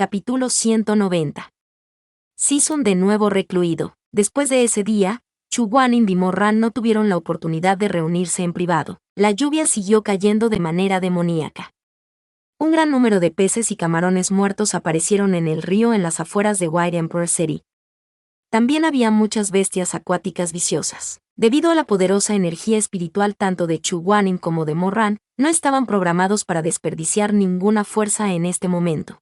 Capítulo 190. Season de nuevo recluido. Después de ese día, Chuguanin y Morran no tuvieron la oportunidad de reunirse en privado. La lluvia siguió cayendo de manera demoníaca. Un gran número de peces y camarones muertos aparecieron en el río en las afueras de White Emperor City. También había muchas bestias acuáticas viciosas. Debido a la poderosa energía espiritual tanto de Chuguanin como de Morran, no estaban programados para desperdiciar ninguna fuerza en este momento.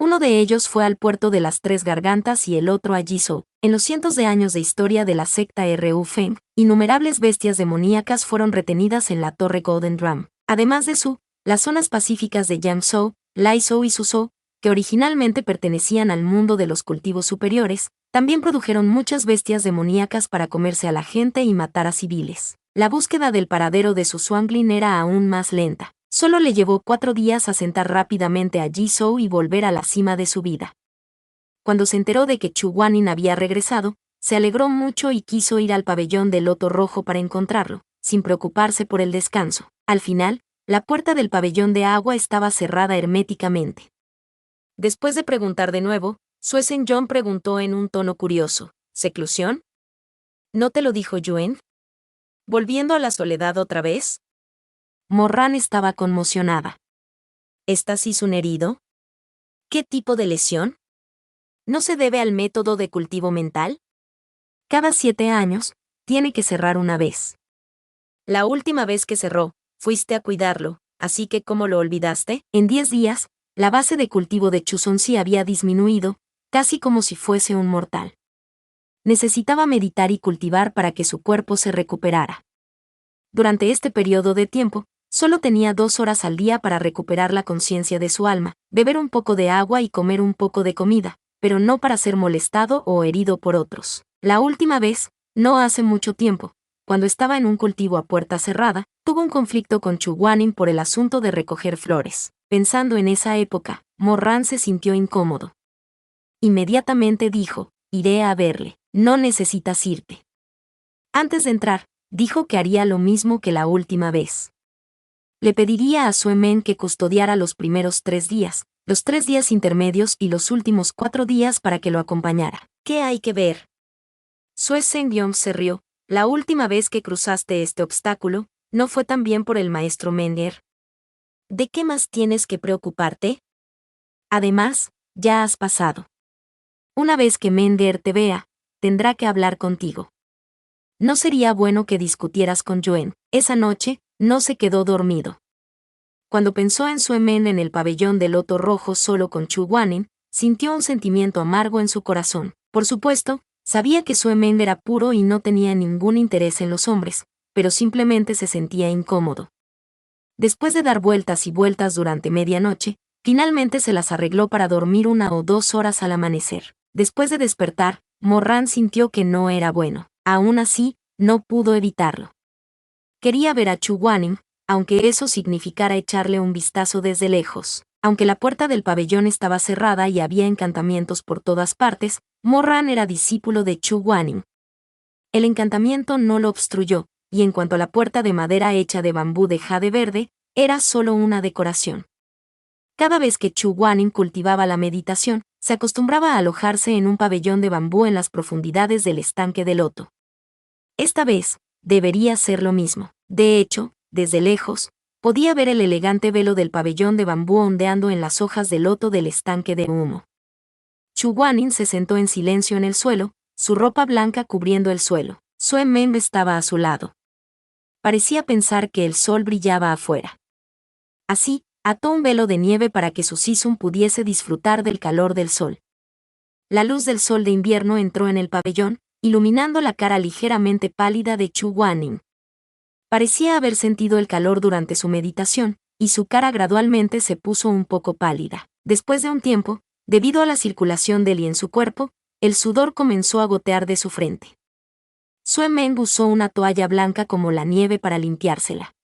Uno de ellos fue al puerto de las Tres Gargantas y el otro a Jizou. En los cientos de años de historia de la secta Ru Feng, innumerables bestias demoníacas fueron retenidas en la Torre Golden Drum. Además de las zonas pacíficas de Yangzhou, Laizhou y Suzhou, que originalmente pertenecían al mundo de los cultivos superiores, también produjeron muchas bestias demoníacas para comerse a la gente y matar a civiles. La búsqueda del paradero de su Shuanglin era aún más lenta. Solo le llevó 4 días asentar rápidamente a Jizou y volver a la cima de su vida. Cuando se enteró de que Chuguanin había regresado, se alegró mucho y quiso ir al pabellón del Loto Rojo para encontrarlo, sin preocuparse por el descanso. Al final, la puerta del pabellón de agua estaba cerrada herméticamente. Después de preguntar de nuevo, Sue Zhengjun preguntó en un tono curioso: ¿Seclusión? ¿No te lo dijo Yuen? ¿Volviendo a la soledad otra vez? Morran estaba conmocionada. ¿Está Season herido? ¿Qué tipo de lesión? ¿No se debe al método de cultivo mental? Cada 7 años, tiene que cerrar una vez. La última vez que cerró, fuiste a cuidarlo, así que ¿cómo lo olvidaste? En 10 días, la base de cultivo de Chuzonzi había disminuido, casi como si fuese un mortal. Necesitaba meditar y cultivar para que su cuerpo se recuperara. Durante este periodo de tiempo, solo tenía 2 horas al día para recuperar la conciencia de su alma, beber un poco de agua y comer un poco de comida, pero no para ser molestado o herido por otros. La última vez, no hace mucho tiempo, cuando estaba en un cultivo a puerta cerrada, tuvo un conflicto con Chuguanin por el asunto de recoger flores. Pensando en esa época, Morran se sintió incómodo. Inmediatamente dijo: iré a verle. No necesitas irte. Antes de entrar, dijo que haría lo mismo que la última vez. Le pediría a Sue Men que custodiara los primeros 3 días, los 3 días intermedios y los últimos 4 días para que lo acompañara. ¿Qué hay que ver? Sue Zhengjun se rió. La última vez que cruzaste este obstáculo, ¿no fue también por el maestro Menger? ¿De qué más tienes que preocuparte? Además, ya has pasado. Una vez que Menger te vea, tendrá que hablar contigo. No sería bueno que discutieras con Yuen. Esa noche, no se quedó dormido. Cuando pensó en Sue Men en el pabellón del Loto Rojo solo con Chuguanin, sintió un sentimiento amargo en su corazón. Por supuesto, sabía que Sue Men era puro y no tenía ningún interés en los hombres, pero simplemente se sentía incómodo. Después de dar vueltas y vueltas durante medianoche, finalmente se las arregló para dormir 1 o 2 horas al amanecer. Después de despertar, Morran sintió que no era bueno. Aún así, no pudo evitarlo. Quería ver a Chuguanin, aunque eso significara echarle un vistazo desde lejos. Aunque la puerta del pabellón estaba cerrada y había encantamientos por todas partes, Morran era discípulo de Chuguanin. El encantamiento no lo obstruyó, y en cuanto a la puerta de madera hecha de bambú de jade verde, era solo una decoración. Cada vez que Chuguanin cultivaba la meditación, se acostumbraba a alojarse en un pabellón de bambú en las profundidades del estanque de loto. Esta vez, debería ser lo mismo. De hecho, desde lejos, podía ver el elegante velo del pabellón de bambú ondeando en las hojas de loto del estanque de humo. Chuguanin se sentó en silencio en el suelo, su ropa blanca cubriendo el suelo. Sue Men estaba a su lado. Parecía pensar que el sol brillaba afuera. Así, ató un velo de nieve para que su Season pudiese disfrutar del calor del sol. La luz del sol de invierno entró en el pabellón, iluminando la cara ligeramente pálida de Chuguanin. Parecía haber sentido el calor durante su meditación, y su cara gradualmente se puso un poco pálida. Después de un tiempo, debido a la circulación del Li en su cuerpo, el sudor comenzó a gotear de su frente. Sue Men usó una toalla blanca como la nieve para limpiársela.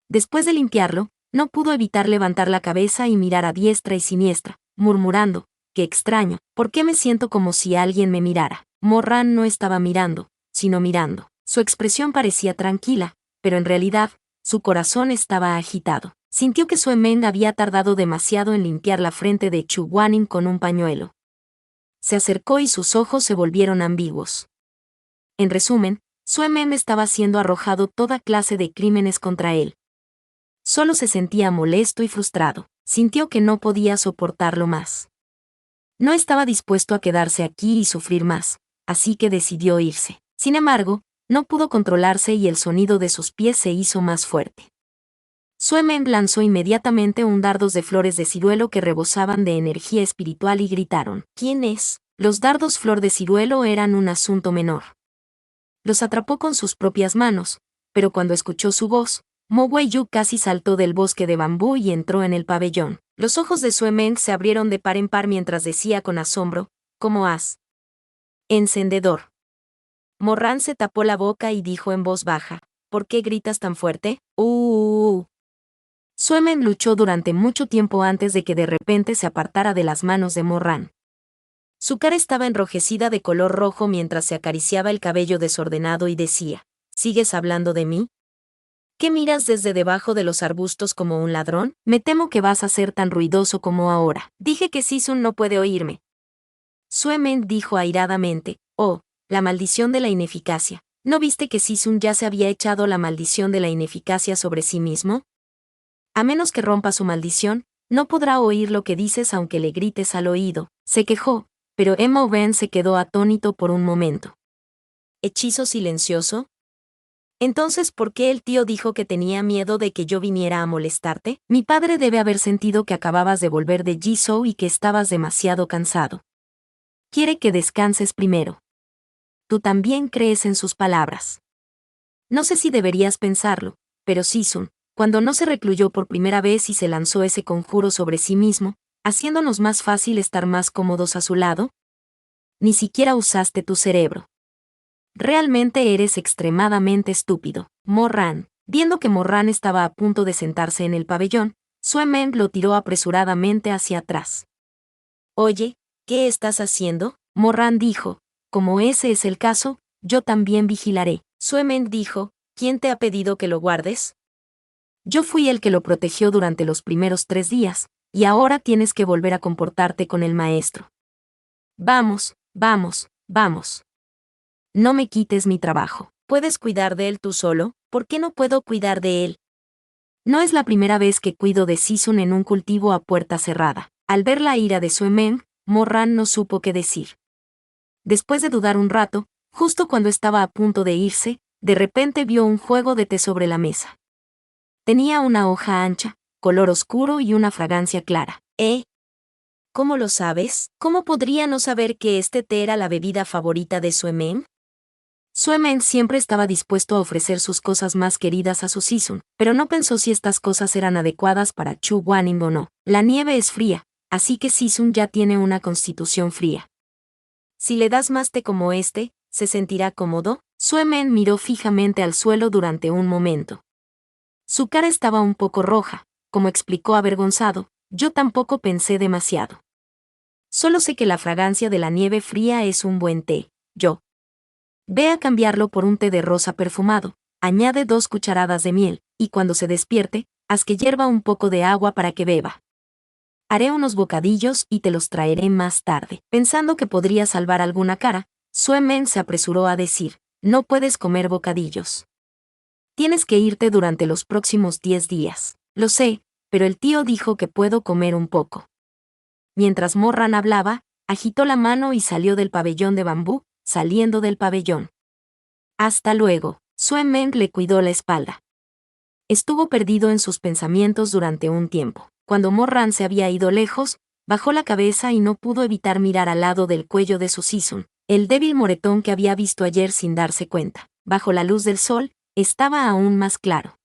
Después de limpiarlo, no pudo evitar levantar la cabeza y mirar a diestra y siniestra, murmurando: «Qué extraño, ¿por qué me siento como si alguien me mirara?». Morran no estaba mirando, sino mirando. Su expresión parecía tranquila, pero en realidad, su corazón estaba agitado. Sintió que Sue Meng había tardado demasiado en limpiar la frente de Chu Guanin con un pañuelo. Se acercó y sus ojos se volvieron ambiguos. En resumen, Sue Meng estaba siendo arrojado toda clase de crímenes contra él. Solo se sentía molesto y frustrado. Sintió que no podía soportarlo más. No estaba dispuesto a quedarse aquí y sufrir más, así que decidió irse. Sin embargo, no pudo controlarse y el sonido de sus pies se hizo más fuerte. Sue Meng lanzó inmediatamente un dardos de flores de ciruelo que rebosaban de energía espiritual y gritaron: ¿Quién es? Los dardos flor de ciruelo eran un asunto menor. Los atrapó con sus propias manos, pero cuando escuchó su voz, Mo Wei-yu casi saltó del bosque de bambú y entró en el pabellón. Los ojos de Sue Meng se abrieron de par en par mientras decía con asombro: ¿Cómo has? Encendedor. Morran se tapó la boca y dijo en voz baja: ¿Por qué gritas tan fuerte? Sue Meng luchó durante mucho tiempo antes de que de repente se apartara de las manos de Morran. Su cara estaba enrojecida de color rojo mientras se acariciaba el cabello desordenado y decía: ¿Sigues hablando de mí? ¿Qué miras desde debajo de los arbustos como un ladrón? Me temo que vas a ser tan ruidoso como ahora. Dije que Sisun no puede oírme. Sue Meng dijo airadamente: Oh, la maldición de la ineficacia. ¿No viste que Sisun ya se había echado la maldición de la ineficacia sobre sí mismo? A menos que rompa su maldición, no podrá oír lo que dices aunque le grites al oído. Se quejó, pero Mo Ben se quedó atónito por un momento. ¿Hechizo silencioso? Entonces, ¿por qué el tío dijo que tenía miedo de que yo viniera a molestarte? Mi padre debe haber sentido que acababas de volver de Jizhou y que estabas demasiado cansado. Quiere que descanses primero. Tú también crees en sus palabras. No sé si deberías pensarlo, pero Sisun, cuando no se recluyó por primera vez y se lanzó ese conjuro sobre sí mismo, haciéndonos más fácil estar más cómodos a su lado, ni siquiera usaste tu cerebro. Realmente eres extremadamente estúpido. Morran. Viendo que Morran estaba a punto de sentarse en el pabellón, Sue Meng lo tiró apresuradamente hacia atrás. Oye, ¿qué estás haciendo? Morran dijo: Como ese es el caso, yo también vigilaré. Sue Meng dijo: ¿Quién te ha pedido que lo guardes? Yo fui el que lo protegió durante los primeros 3 días, y ahora tienes que volver a comportarte con el maestro. Vamos, vamos, vamos. No me quites mi trabajo. ¿Puedes cuidar de él tú solo? ¿Por qué no puedo cuidar de él? No es la primera vez que cuido de Sisun en un cultivo a puerta cerrada. Al ver la ira de Sue Meng, Morran no supo qué decir. Después de dudar un rato, justo cuando estaba a punto de irse, de repente vio un juego de té sobre la mesa. Tenía una hoja ancha, color oscuro y una fragancia clara. ¿Cómo lo sabes? ¿Cómo podría no saber que este té era la bebida favorita de Sue Meng? Sue Meng siempre estaba dispuesto a ofrecer sus cosas más queridas a su Sisun, pero no pensó si estas cosas eran adecuadas para Chu Guanin o no. La nieve es fría, así que Sisun ya tiene una constitución fría. Si le das más té como este, ¿se sentirá cómodo? Sue Meng miró fijamente al suelo durante un momento. Su cara estaba un poco roja, como explicó avergonzado: yo tampoco pensé demasiado. Solo sé que la fragancia de la nieve fría es un buen té. Ve a cambiarlo por un té de rosa perfumado, añade 2 cucharadas de miel, y cuando se despierte, haz que hierva un poco de agua para que beba. Haré unos bocadillos y te los traeré más tarde. Pensando que podría salvar alguna cara, Sue Meng se apresuró a decir: no puedes comer bocadillos. Tienes que irte durante los próximos 10 días. Lo sé, pero el tío dijo que puedo comer un poco. Mientras Morran hablaba, agitó la mano y salió del pabellón de bambú, saliendo del pabellón. Hasta luego. Sue Meng le cuidó la espalda. Estuvo perdido en sus pensamientos durante un tiempo. Cuando Morran se había ido lejos, bajó la cabeza y no pudo evitar mirar al lado del cuello de su Sisun, el débil moretón que había visto ayer sin darse cuenta. Bajo la luz del sol, estaba aún más claro.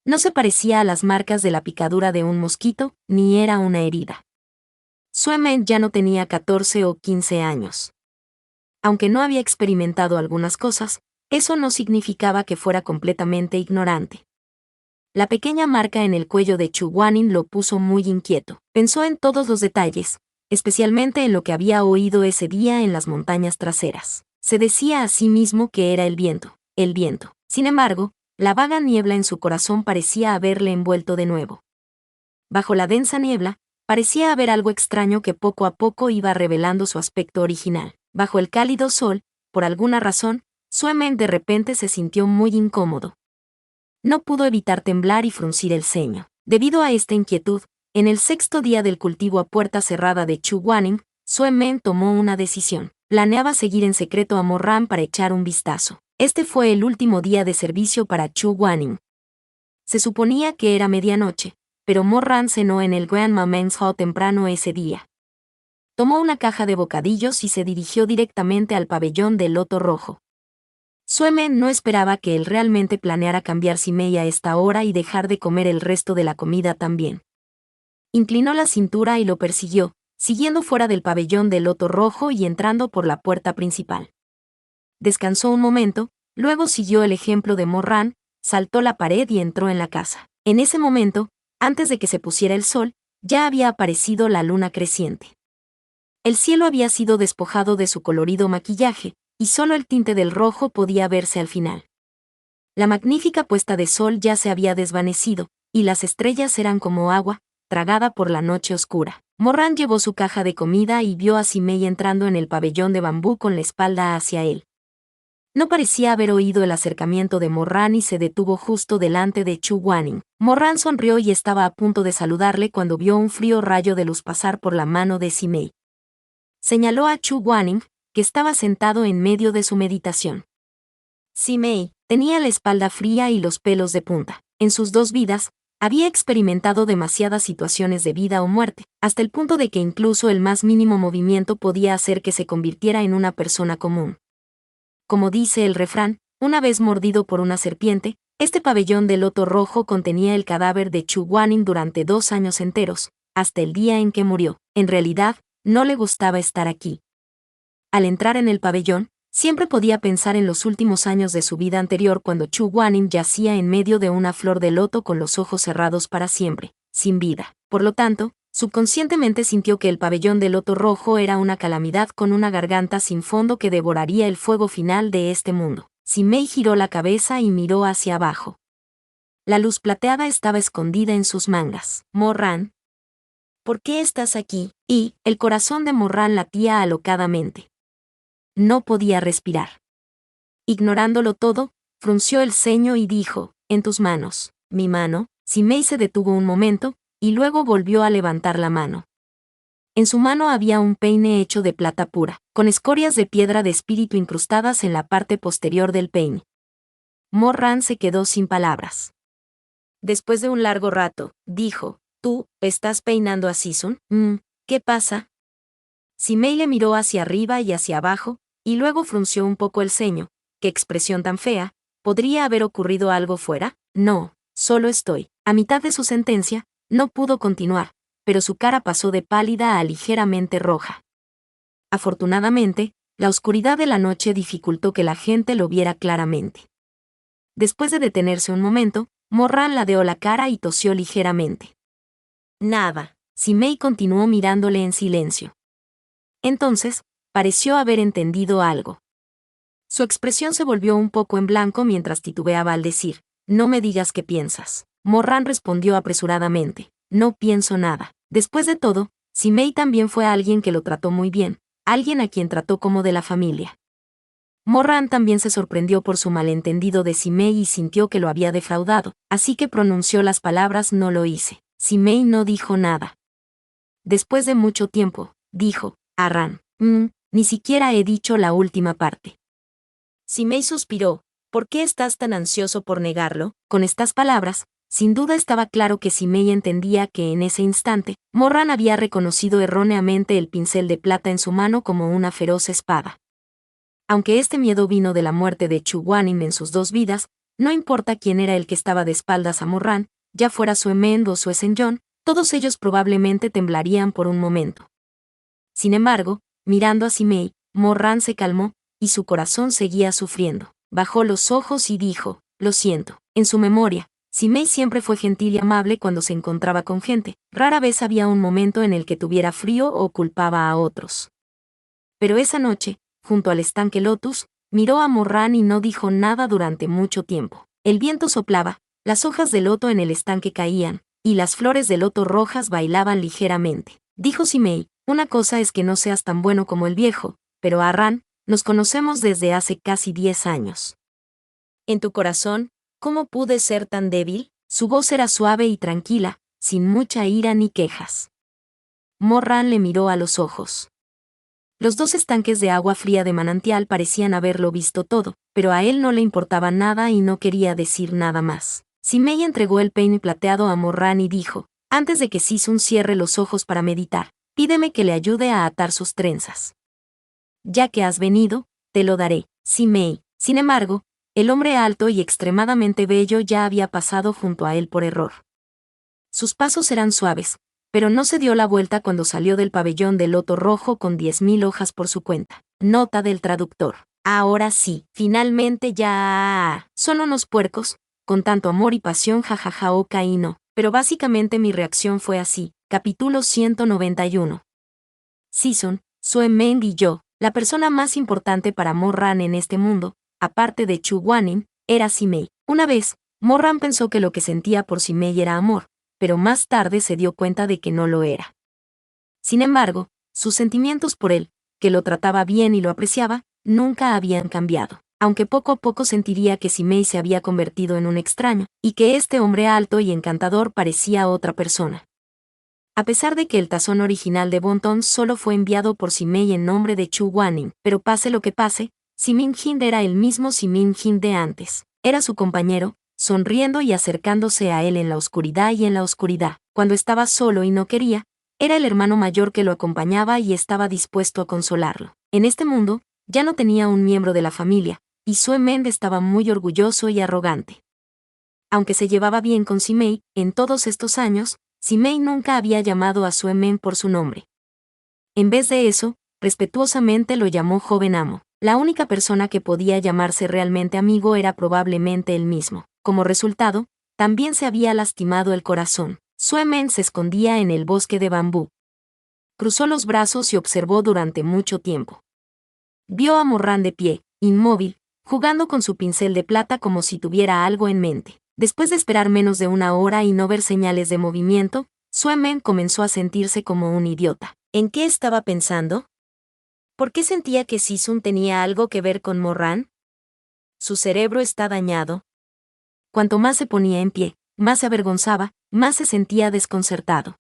No se parecía a las marcas de la picadura de un mosquito, ni era una herida. Sue Meng ya no tenía 14 o 15 años. Aunque no había experimentado algunas cosas, eso no significaba que fuera completamente ignorante. La pequeña marca en el cuello de Chu Guanin lo puso muy inquieto. Pensó en todos los detalles, especialmente en lo que había oído ese día en las montañas traseras. Se decía a sí mismo que era el viento. Sin embargo, la vaga niebla en su corazón parecía haberle envuelto de nuevo. Bajo la densa niebla, parecía haber algo extraño que poco a poco iba revelando su aspecto original. Bajo el cálido sol, por alguna razón, Sue-men de repente se sintió muy incómodo. No pudo evitar temblar y fruncir el ceño. Debido a esta inquietud, en el 6º día del cultivo a puerta cerrada de Chu Guaning, Sue-men tomó una decisión. Planeaba seguir en secreto a Mo-ran para echar un vistazo. Este fue el último día de servicio para Chu Guaning. Se suponía que era medianoche, pero Mo-ran cenó en el Grandma Men's Hall temprano ese día. Tomó una caja de bocadillos y se dirigió directamente al pabellón del Loto Rojo. Sue-men no esperaba que él realmente planeara cambiar Si-mei a esta hora y dejar de comer el resto de la comida también. Inclinó la cintura y lo persiguió, siguiendo fuera del pabellón del Loto Rojo y entrando por la puerta principal. Descansó un momento, luego siguió el ejemplo de Mo-ran, saltó la pared y entró en la casa. En ese momento, antes de que se pusiera el sol, ya había aparecido la luna creciente. El cielo había sido despojado de su colorido maquillaje, y solo el tinte del rojo podía verse al final. La magnífica puesta de sol ya se había desvanecido, y las estrellas eran como agua, tragada por la noche oscura. Mo-ran llevó su caja de comida y vio a Si-mei entrando en el pabellón de bambú con la espalda hacia él. No parecía haber oído el acercamiento de Mo-ran y se detuvo justo delante de Chu Guaning. Mo-ran sonrió y estaba a punto de saludarle cuando vio un frío rayo de luz pasar por la mano de Si-mei. Señaló a Chu Guaning, que estaba sentado en medio de su meditación. Si-mei tenía la espalda fría y los pelos de punta. En sus 2 vidas, había experimentado demasiadas situaciones de vida o muerte, hasta el punto de que incluso el más mínimo movimiento podía hacer que se convirtiera en una persona común. Como dice el refrán, una vez mordido por una serpiente, este pabellón de Loto Rojo contenía el cadáver de Chu Guaning durante 2 años enteros, hasta el día en que murió. En realidad, no le gustaba estar aquí. Al entrar en el pabellón, siempre podía pensar en los últimos años de su vida anterior cuando Chu Guaning yacía en medio de una flor de loto con los ojos cerrados para siempre, sin vida. Por lo tanto, subconscientemente sintió que el pabellón de Loto Rojo era una calamidad con una garganta sin fondo que devoraría el fuego final de este mundo. Si-mei giró la cabeza y miró hacia abajo. La luz plateada estaba escondida en sus mangas. Mo-ran, ¿por qué estás aquí? Y el corazón de Mo-ran latía alocadamente. No podía respirar. Ignorándolo todo, frunció el ceño y dijo, «En tus manos». «¿Mi mano?». Si-mei se detuvo un momento, y luego volvió a levantar la mano. En su mano había un peine hecho de plata pura, con escorias de piedra de espíritu incrustadas en la parte posterior del peine. Mo-ran se quedó sin palabras. Después de un largo rato, dijo, «¿Tú, estás peinando a Si-sun? ¿Qué pasa?». Si-mei le miró hacia arriba y hacia abajo, y luego frunció un poco el ceño. «¿Qué expresión tan fea? ¿Podría haber ocurrido algo fuera?». «No, solo estoy». A mitad de su sentencia, no pudo continuar, pero su cara pasó de pálida a ligeramente roja. Afortunadamente, la oscuridad de la noche dificultó que la gente lo viera claramente. Después de detenerse un momento, Mo-ran ladeó la cara y tosió ligeramente. «Nada». Si-mei continuó mirándole en silencio. Entonces, pareció haber entendido algo. Su expresión se volvió un poco en blanco mientras titubeaba al decir, «No me digas qué piensas». Mo-ran respondió apresuradamente, «No pienso nada». Después de todo, Si-mei también fue alguien que lo trató muy bien, alguien a quien trató como de la familia. Mo-ran también se sorprendió por su malentendido de Si-mei y sintió que lo había defraudado, así que pronunció las palabras «no lo hice». Si-mei no dijo nada. Después de mucho tiempo, dijo, «Arran, ni siquiera he dicho la última parte». Si-mei suspiró, «¿Por qué estás tan ansioso por negarlo?». Con estas palabras, sin duda estaba claro que Si-mei entendía que en ese instante, Mo-ran había reconocido erróneamente el pincel de plata en su mano como una feroz espada. Aunque este miedo vino de la muerte de Chu Guaning en sus 2 vidas, no importa quién era el que estaba de espaldas a Mo-ran, ya fuera Sue-men o Sue Sen-yeon, todos ellos probablemente temblarían por un momento. Sin embargo, mirando a Si-mei, Mo-ran se calmó, y su corazón seguía sufriendo. Bajó los ojos y dijo, «Lo siento». En su memoria, Si-mei siempre fue gentil y amable cuando se encontraba con gente, rara vez había un momento en el que tuviera frío o culpaba a otros. Pero esa noche, junto al estanque Lotus, miró a Mo-ran y no dijo nada durante mucho tiempo. El viento soplaba, las hojas de loto en el estanque caían, y las flores de loto rojas bailaban ligeramente. Dijo Simei, una cosa es que no seas tan bueno como el viejo, pero Arran, nos conocemos desde hace casi 10 años. En tu corazón, ¿cómo pude ser tan débil? Su voz era suave y tranquila, sin mucha ira ni quejas. Morran le miró a los ojos. Los 2 estanques de agua fría de manantial parecían haberlo visto todo, pero a él no le importaba nada y no quería decir nada más. Simei entregó el peine plateado a Morran y dijo, antes de que Sisun cierre los ojos para meditar, pídeme que le ayude a atar sus trenzas. Ya que has venido, te lo daré, Simei. Sin embargo, el hombre alto y extremadamente bello ya había pasado junto a él por error. Sus pasos eran suaves, pero no se dio la vuelta cuando salió del pabellón de loto rojo con 10.000 hojas por su cuenta. Nota del traductor. Ahora sí, finalmente ya... Son unos puercos, con tanto amor y pasión jajaja y no. Pero básicamente mi reacción fue así. Capítulo 191. Sisun, Sue Meng y yo, la persona más importante para Morran en este mundo, aparte de Chu Guanin, era Simei. Una vez, Morran pensó que lo que sentía por Simei era amor, pero más tarde se dio cuenta de que no lo era. Sin embargo, sus sentimientos por él, que lo trataba bien y lo apreciaba, nunca habían cambiado, aunque poco a poco sentiría que Simei se había convertido en un extraño, y que este hombre alto y encantador parecía otra persona. A pesar de que el tazón original de Bonton solo fue enviado por Simei en nombre de Chu Guanin, pero pase lo que pase, Simin Hind era el mismo Simin Hind de antes. Era su compañero, sonriendo y acercándose a él en la oscuridad y en la oscuridad. Cuando estaba solo y no quería, era el hermano mayor que lo acompañaba y estaba dispuesto a consolarlo. En este mundo, ya no tenía un miembro de la familia, y Sue Meng estaba muy orgulloso y arrogante. Aunque se llevaba bien con Simei, en todos estos años, Simei nunca había llamado a Sue Meng por su nombre. En vez de eso, respetuosamente lo llamó joven amo. La única persona que podía llamarse realmente amigo era probablemente él mismo. Como resultado, también se había lastimado el corazón. Sue Meng se escondía en el bosque de bambú. Cruzó los brazos y observó durante mucho tiempo. Vio a Morran de pie, inmóvil, jugando con su pincel de plata como si tuviera algo en mente. Después de esperar menos de una hora y no ver señales de movimiento, Sue Meng comenzó a sentirse como un idiota. ¿En qué estaba pensando? ¿Por qué sentía que Sisun tenía algo que ver con Morran? Su cerebro está dañado. Cuanto más se ponía en pie, más se avergonzaba, más se sentía desconcertado.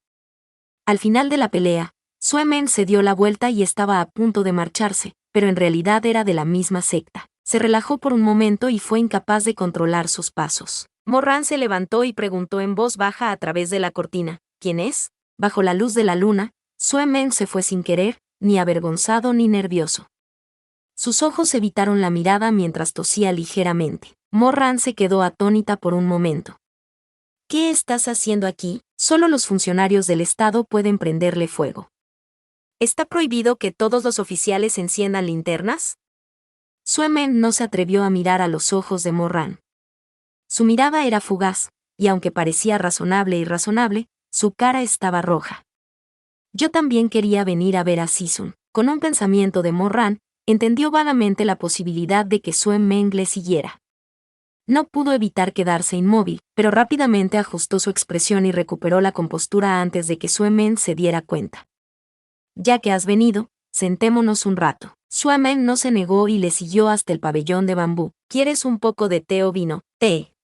Al final de la pelea, Sue Meng se dio la vuelta y estaba a punto de marcharse, pero en realidad era de la misma secta. Se relajó por un momento y fue incapaz de controlar sus pasos. Morran se levantó y preguntó en voz baja a través de la cortina, ¿quién es? Bajo la luz de la luna, Sue Meng se fue sin querer, ni avergonzado ni nervioso. Sus ojos evitaron la mirada mientras tosía ligeramente. Morran se quedó atónita por un momento. ¿Qué estás haciendo aquí? Solo los funcionarios del Estado pueden prenderle fuego. ¿Está prohibido que todos los oficiales enciendan linternas? Sue Meng no se atrevió a mirar a los ojos de Morran. Su mirada era fugaz, y aunque parecía razonable y razonable, su cara estaba roja. Yo también quería venir a ver a Sisun. Con un pensamiento de Morran, entendió vagamente la posibilidad de que Sue Meng le siguiera. No pudo evitar quedarse inmóvil, pero rápidamente ajustó su expresión y recuperó la compostura antes de que Sue Meng se diera cuenta. Ya que has venido, sentémonos un rato. Sue Meng no se negó y le siguió hasta el pabellón de bambú. ¿Quieres un poco de té o vino? Té.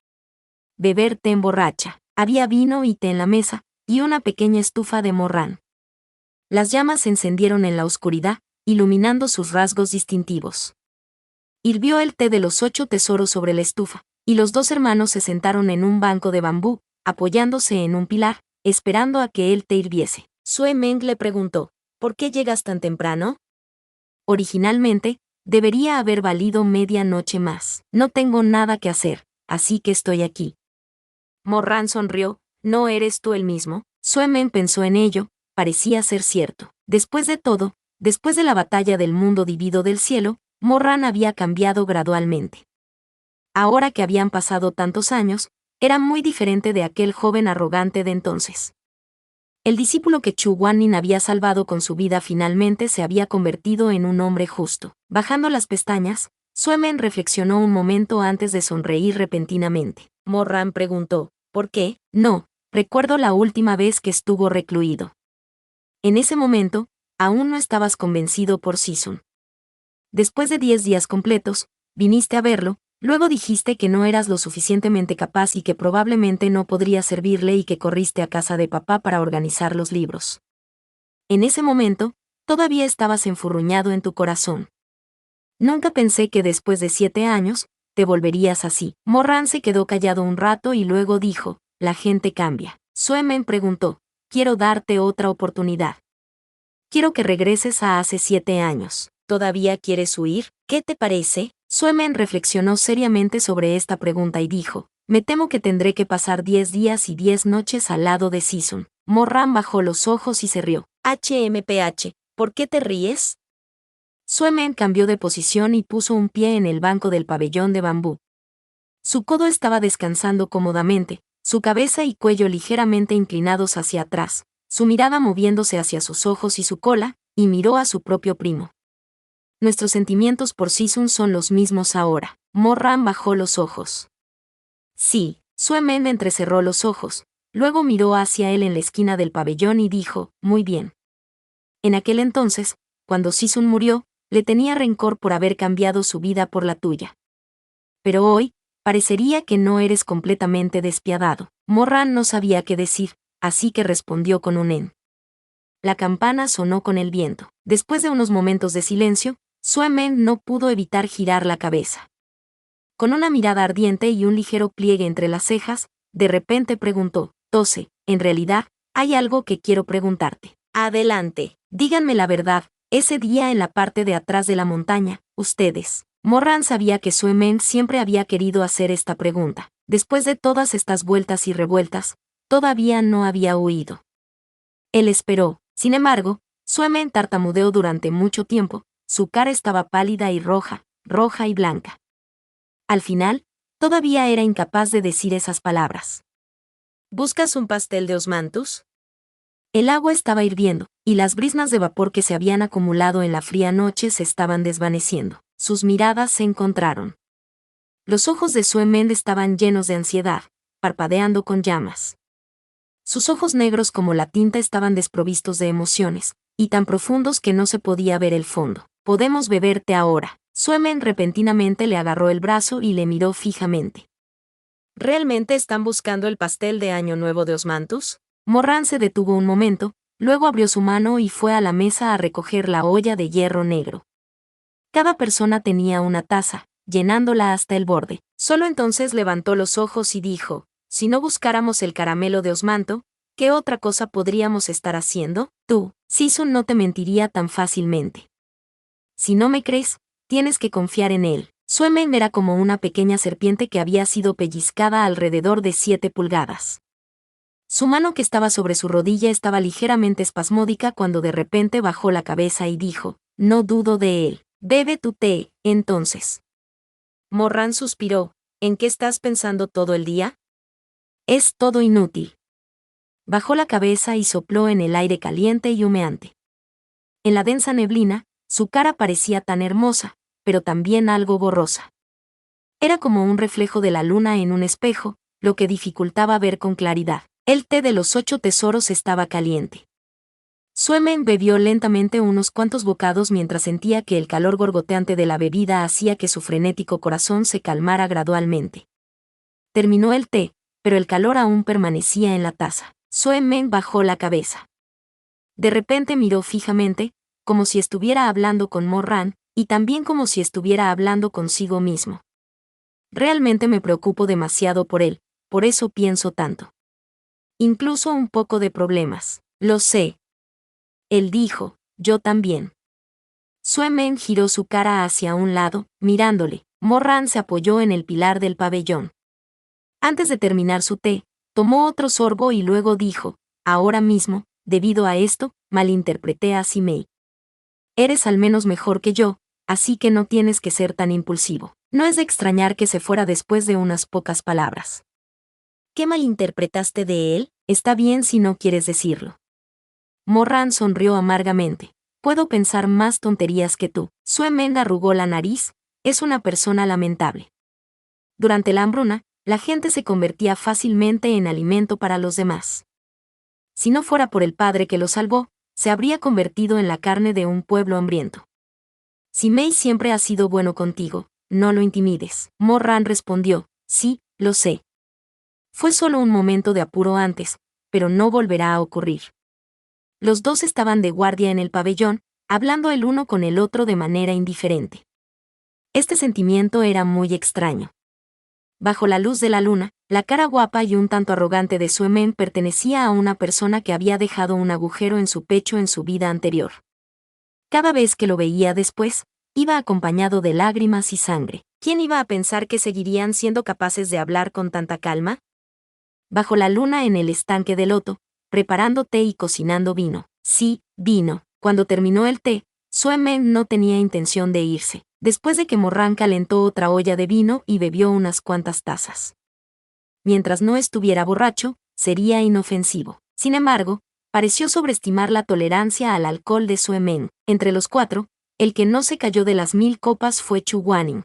Beber té emborracha. Había vino y té en la mesa, y una pequeña estufa de Morran. Las llamas se encendieron en la oscuridad, iluminando sus rasgos distintivos. Hirvió el té de los 8 tesoros sobre la estufa, y los 2 hermanos se sentaron en un banco de bambú, apoyándose en un pilar, esperando a que el té hirviese. Sue Meng le preguntó, ¿por qué llegas tan temprano? Originalmente, debería haber valido media noche más. No tengo nada que hacer, así que estoy aquí. Morran sonrió, ¿no eres tú el mismo? Sue Meng pensó en ello, parecía ser cierto. Después de todo, después de la batalla del mundo dividido del cielo, Morran había cambiado gradualmente. Ahora que habían pasado tantos años, era muy diferente de aquel joven arrogante de entonces. El discípulo que Chu Guanin había salvado con su vida finalmente se había convertido en un hombre justo. Bajando las pestañas, Suemen reflexionó un momento antes de sonreír repentinamente. Morran preguntó, ¿por qué? No, recuerdo la última vez que estuvo recluido. En ese momento, aún no estabas convencido por Sisun. Después de 10 días completos, viniste a verlo, luego dijiste que no eras lo suficientemente capaz y que probablemente no podría servirle y que corriste a casa de papá para organizar los libros. En ese momento, todavía estabas enfurruñado en tu corazón. Nunca pensé que después de 7 años, te volverías así. Morran se quedó callado un rato y luego dijo, la gente cambia. Suemen preguntó, quiero darte otra oportunidad. Quiero que regreses a hace 7 años. ¿Todavía quieres huir? ¿Qué te parece? Suemen reflexionó seriamente sobre esta pregunta y dijo, me temo que tendré que pasar 10 días y 10 noches al lado de Sisun. Morran bajó los ojos y se rió. HMPH, ¿por qué te ríes? Suemen cambió de posición y puso un pie en el banco del pabellón de bambú. Su codo estaba descansando cómodamente, su cabeza y cuello ligeramente inclinados hacia atrás, su mirada moviéndose hacia sus ojos y su cola, y miró a su propio primo. Nuestros sentimientos por Sisun son los mismos ahora. Morran bajó los ojos. Sí, Suemen entrecerró los ojos, luego miró hacia él en la esquina del pabellón y dijo, muy bien. En aquel entonces, cuando Sisun murió, le tenía rencor por haber cambiado su vida por la tuya. Pero hoy, parecería que no eres completamente despiadado. Morran no sabía qué decir, así que respondió con un en. La campana sonó con el viento. Después de unos momentos de silencio, Suemen no pudo evitar girar la cabeza. Con una mirada ardiente y un ligero pliegue entre las cejas, de repente preguntó, Tose, en realidad, hay algo que quiero preguntarte. Adelante, díganme la verdad. Ese día en la parte de atrás de la montaña, ustedes. Morran sabía que Suemen siempre había querido hacer esta pregunta. Después de todas estas vueltas y revueltas, todavía no había huido. Él esperó. Sin embargo, Suemen tartamudeó durante mucho tiempo, su cara estaba pálida y roja, roja y blanca. Al final, todavía era incapaz de decir esas palabras. ¿Buscas un pastel de osmanthus? El agua estaba hirviendo, y las brisnas de vapor que se habían acumulado en la fría noche se estaban desvaneciendo. Sus miradas se encontraron. Los ojos de Suemen estaban llenos de ansiedad, parpadeando con llamas. Sus ojos negros como la tinta estaban desprovistos de emociones, y tan profundos que no se podía ver el fondo. Podemos beberte ahora. Suemen repentinamente le agarró el brazo y le miró fijamente. ¿Realmente están buscando el pastel de Año Nuevo de osmanthus? Morran se detuvo un momento, luego abrió su mano y fue a la mesa a recoger la olla de hierro negro. Cada persona tenía una taza, llenándola hasta el borde. Solo entonces levantó los ojos y dijo, si no buscáramos el caramelo de osmanto, ¿qué otra cosa podríamos estar haciendo? Tú, Sisun no te mentiría tan fácilmente. Si no me crees, tienes que confiar en él. Suemen era como una pequeña serpiente que había sido pellizcada alrededor de 7 pulgadas. Su mano que estaba sobre su rodilla estaba ligeramente espasmódica cuando de repente bajó la cabeza y dijo, no dudo de él. Bebe tu té, entonces. Morran suspiró, ¿en qué estás pensando todo el día? Es todo inútil. Bajó la cabeza y sopló en el aire caliente y humeante. En la densa neblina, su cara parecía tan hermosa, pero también algo borrosa. Era como un reflejo de la luna en un espejo, lo que dificultaba ver con claridad. El té de los 8 tesoros estaba caliente. Suemen bebió lentamente unos cuantos bocados mientras sentía que el calor gorgoteante de la bebida hacía que su frenético corazón se calmara gradualmente. Terminó el té, pero el calor aún permanecía en la taza. Suemen bajó la cabeza. De repente miró fijamente, como si estuviera hablando con Morran, y también como si estuviera hablando consigo mismo. Realmente me preocupo demasiado por él, por eso pienso tanto. Incluso un poco de problemas. Lo sé. Él dijo, yo también. Suemen giró su cara hacia un lado, mirándole. Morran se apoyó en el pilar del pabellón. Antes de terminar su té, tomó otro sorbo y luego dijo, ahora mismo, debido a esto, malinterpreté a Simei. Eres al menos mejor que yo, así que no tienes que ser tan impulsivo. No es de extrañar que se fuera después de unas pocas palabras. ¿Qué malinterpretaste de él? Está bien si no quieres decirlo. Morran sonrió amargamente. Puedo pensar más tonterías que tú. Suemen arrugó la nariz, es una persona lamentable. Durante la hambruna, la gente se convertía fácilmente en alimento para los demás. Si no fuera por el Padre que lo salvó, se habría convertido en la carne de un pueblo hambriento. Si Mei siempre ha sido bueno contigo, no lo intimides. Moran respondió, sí, lo sé. Fue solo un momento de apuro antes, pero no volverá a ocurrir. Los dos estaban de guardia en el pabellón, hablando el uno con el otro de manera indiferente. Este sentimiento era muy extraño. Bajo la luz de la luna, la cara guapa y un tanto arrogante de Suemen pertenecía a una persona que había dejado un agujero en su pecho en su vida anterior. Cada vez que lo veía después, iba acompañado de lágrimas y sangre. ¿Quién iba a pensar que seguirían siendo capaces de hablar con tanta calma? Bajo la luna en el estanque de loto, preparando té y cocinando vino. Sí, vino. Cuando terminó el té, Suemen no tenía intención de irse, después de que Morran calentó otra olla de vino y bebió unas cuantas tazas. Mientras no estuviera borracho, sería inofensivo. Sin embargo, pareció sobreestimar la tolerancia al alcohol de Suemen. Entre los cuatro, el que no se cayó de las 1000 copas fue Chu Guanin.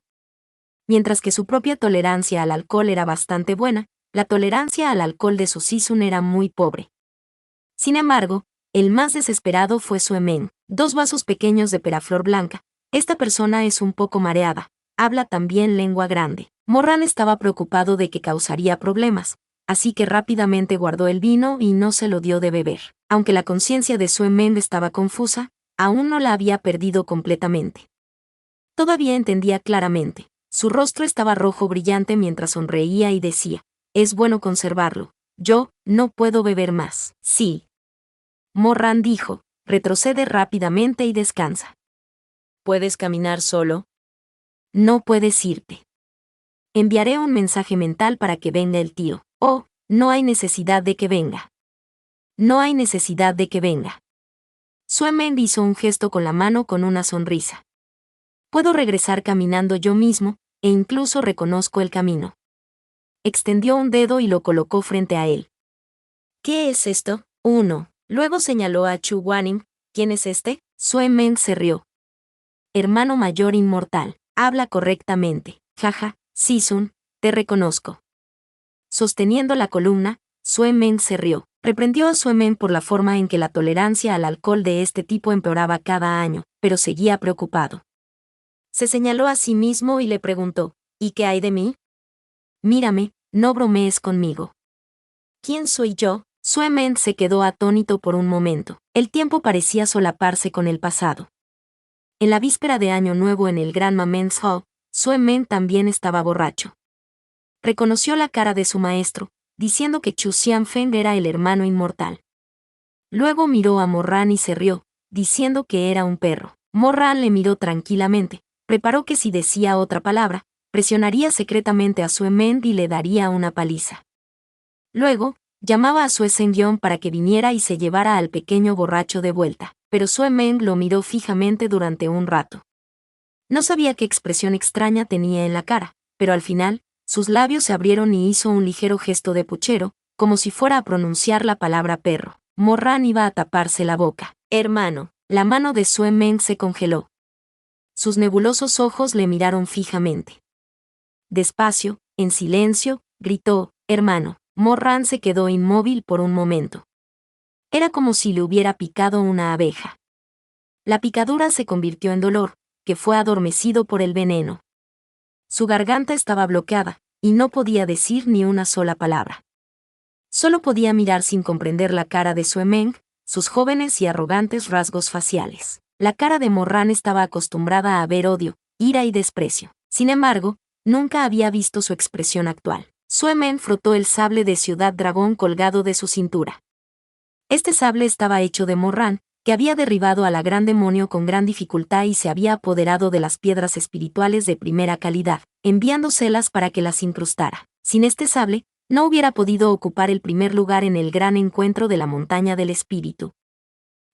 Mientras que su propia tolerancia al alcohol era bastante buena, la tolerancia al alcohol de su Sisun era muy pobre. Sin embargo, el más desesperado fue Suemen. 2 vasos pequeños de peraflor blanca. Esta persona es un poco mareada, habla también lengua grande. Morran estaba preocupado de que causaría problemas, así que rápidamente guardó el vino y no se lo dio de beber. Aunque la conciencia de Suemen estaba confusa, aún no la había perdido completamente. Todavía entendía claramente. Su rostro estaba rojo brillante mientras sonreía y decía, es bueno conservarlo. Yo, no puedo beber más. Sí. Morran dijo, retrocede rápidamente y descansa. ¿Puedes caminar solo? No puedes irte. Enviaré un mensaje mental para que venga el tío. Oh, no hay necesidad de que venga. No hay necesidad de que venga. Suemen hizo un gesto con la mano con una sonrisa. Puedo regresar caminando yo mismo, e incluso reconozco el camino. Extendió un dedo y lo colocó frente a él. ¿Qué es esto? Uno. Luego señaló a Chu Guanin. ¿Quién es este? Suemen se rió. Hermano mayor inmortal. Habla correctamente. Jaja, Sisun, te reconozco. Sosteniendo la columna, Suemen se rió. Reprendió a Suemen por la forma en que la tolerancia al alcohol de este tipo empeoraba cada año, pero seguía preocupado. Se señaló a sí mismo y le preguntó, ¿y qué hay de mí? Mírame, no bromees conmigo. ¿Quién soy yo? Suemen se quedó atónito por un momento. El tiempo parecía solaparse con el pasado. En la víspera de Año Nuevo en el Gran Men's Hall, Suemen también estaba borracho. Reconoció la cara de su maestro, diciendo que Chu Xianfeng era el hermano inmortal. Luego miró a Morran y se rió, diciendo que era un perro. Morran le miró tranquilamente, preparó que si decía otra palabra, presionaría secretamente a Suemen y le daría una paliza. Luego, llamaba a Sue Zhengyong para que viniera y se llevara al pequeño borracho de vuelta, pero Suemen lo miró fijamente durante un rato. No sabía qué expresión extraña tenía en la cara, pero al final, sus labios se abrieron y hizo un ligero gesto de puchero, como si fuera a pronunciar la palabra perro. Morran iba a taparse la boca. Hermano, la mano de Suemen se congeló. Sus nebulosos ojos le miraron fijamente. Despacio, en silencio, gritó, hermano. Morran se quedó inmóvil por un momento. Era como si le hubiera picado una abeja. La picadura se convirtió en dolor, que fue adormecido por el veneno. Su garganta estaba bloqueada, y no podía decir ni una sola palabra. Solo podía mirar sin comprender la cara de Suemen, sus jóvenes y arrogantes rasgos faciales. La cara de Morran estaba acostumbrada a ver odio, ira y desprecio. Sin embargo, nunca había visto su expresión actual. Suemen frotó el sable de Ciudad Dragón colgado de su cintura. Este sable estaba hecho de Morran, que había derribado a la gran demonio con gran dificultad y se había apoderado de las piedras espirituales de primera calidad, enviándoselas para que las incrustara. Sin este sable, no hubiera podido ocupar el primer lugar en el gran encuentro de la montaña del espíritu.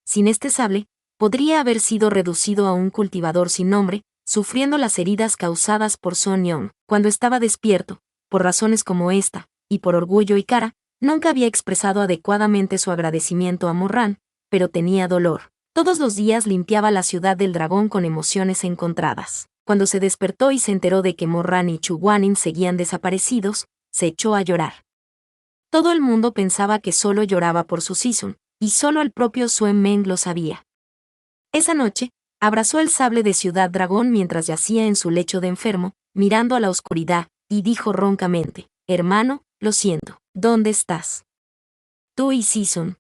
Sin este sable, podría haber sido reducido a un cultivador sin nombre, sufriendo las heridas causadas por Son Yong. Cuando estaba despierto, por razones como esta, y por orgullo y cara, nunca había expresado adecuadamente su agradecimiento a Morran, pero tenía dolor. Todos los días limpiaba la ciudad del dragón con emociones encontradas. cuando se despertó y se enteró de que Morran y Chuguanin seguían desaparecidos, se echó a llorar. Todo el mundo pensaba que solo lloraba por su Season, y solo el propio Sue Meng lo sabía. Esa noche, abrazó el sable de Ciudad Dragón mientras yacía en su lecho de enfermo, mirando a la oscuridad, y dijo roncamente: «Hermano, lo siento. ¿Dónde estás? Tú y Season.